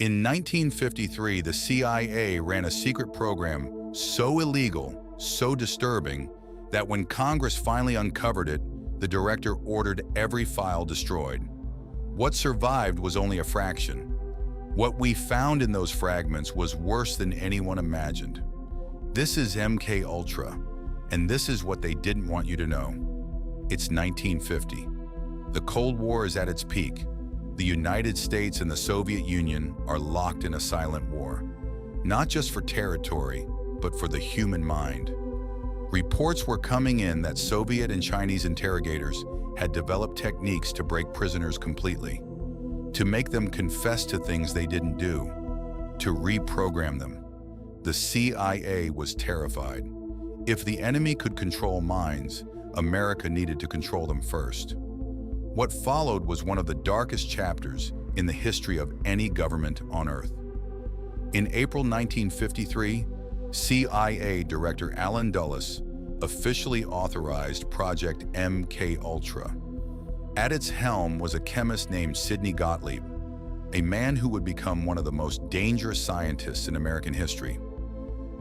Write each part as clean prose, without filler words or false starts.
In 1953, the CIA ran a secret program so illegal, so disturbing, that when Congress finally uncovered it, the director ordered every file destroyed. What survived was only a fraction. What we found in those fragments was worse than anyone imagined. This is MKUltra, and this is what they didn't want you to know. It's 1950. The Cold War is at its peak. The United States and the Soviet Union are locked in a silent war, not just for territory, but for the human mind. Reports were coming in that Soviet and Chinese interrogators had developed techniques to break prisoners completely, to make them confess to things they didn't do, to reprogram them. The CIA was terrified. If the enemy could control minds, America needed to control them first. What followed was one of the darkest chapters in the history of any government on Earth. In April 1953, CIA Director Allen Dulles officially authorized Project MKUltra. At its helm was a chemist named Sidney Gottlieb, a man who would become one of the most dangerous scientists in American history.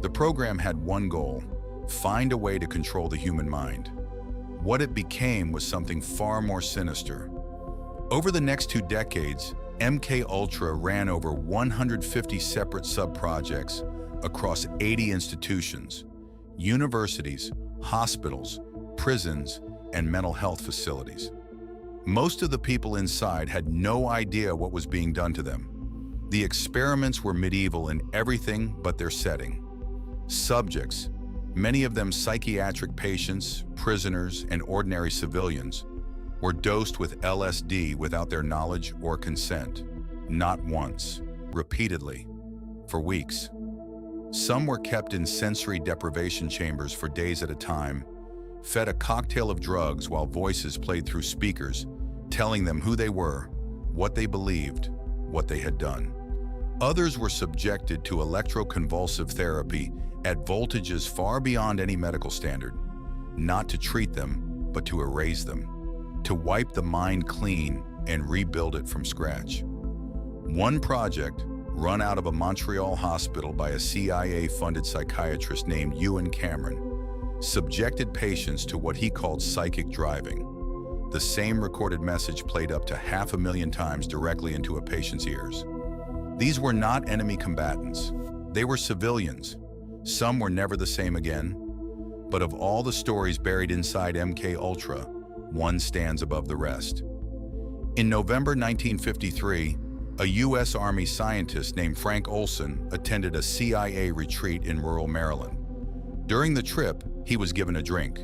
The program had one goal: find a way to control the human mind. What it became was something far more sinister. Over the next 2 decades, MKUltra ran over 150 separate sub-projects across 80 institutions, universities, hospitals, prisons, and mental health facilities. Most of the people inside had no idea what was being done to them. The experiments were medieval in everything but their setting. Subjects, many of them psychiatric patients, prisoners, and ordinary civilians, were dosed with LSD without their knowledge or consent. Not once, repeatedly, for weeks. Some were kept in sensory deprivation chambers for days at a time, fed a cocktail of drugs while voices played through speakers, telling them who they were, what they believed, what they had done. Others were subjected to electroconvulsive therapy at voltages far beyond any medical standard, not to treat them, but to erase them, to wipe the mind clean and rebuild it from scratch. One project, run out of a Montreal hospital by a CIA-funded psychiatrist named Ewan Cameron, subjected patients to what he called psychic driving. The same recorded message played up to 500,000 times directly into a patient's ears. These were not enemy combatants. They were civilians. Some were never the same again. But of all the stories buried inside MKUltra, one stands above the rest. In November 1953, a U.S. Army scientist named Frank Olson attended a CIA retreat in rural Maryland. During the trip, he was given a drink.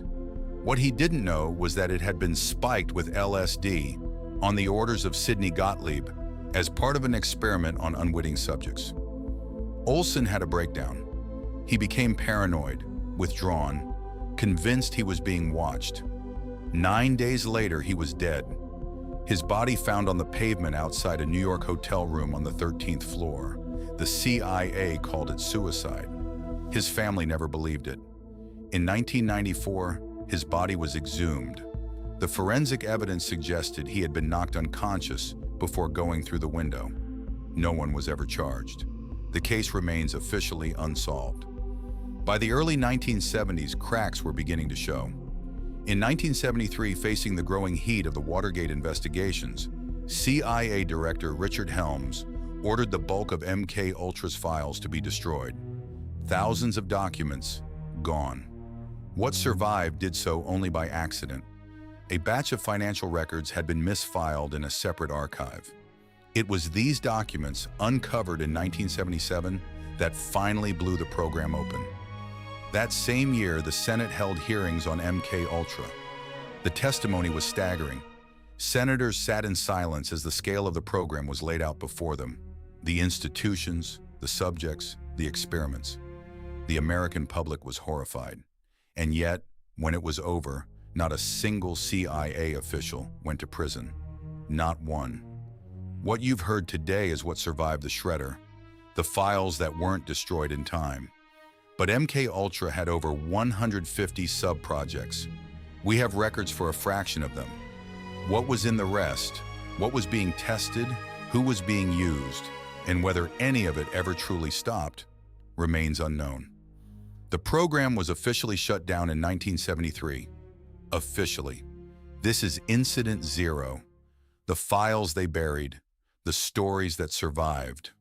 What he didn't know was that it had been spiked with LSD on the orders of Sidney Gottlieb as part of an experiment on unwitting subjects. Olson had a breakdown. He became paranoid, withdrawn, convinced he was being watched. 9 days later, he was dead. His body found on the pavement outside a New York hotel room on the 13th floor. The CIA called it suicide. His family never believed it. In 1994, his body was exhumed. The forensic evidence suggested he had been knocked unconscious before going through the window. No one was ever charged. The case remains officially unsolved. By the early 1970s, cracks were beginning to show. In 1973, facing the growing heat of the Watergate investigations, CIA Director Richard Helms ordered the bulk of MKUltra's files to be destroyed. Thousands of documents gone. What survived did so only by accident. A batch of financial records had been misfiled in a separate archive. It was these documents, uncovered in 1977, that finally blew the program open. That same year, the Senate held hearings on MKUltra. The testimony was staggering. Senators sat in silence as the scale of the program was laid out before them. The institutions, the subjects, the experiments. The American public was horrified. And yet, when it was over, not a single CIA official went to prison. Not one. What you've heard today is what survived the shredder, the files that weren't destroyed in time. But MKUltra had over 150 sub-projects. We have records for a fraction of them. What was in the rest? What was being tested? Who was being used? and whether any of it ever truly stopped remains unknown. The program was officially shut down in 1973. Officially. This is Incident Zero. The files they buried, the stories that survived.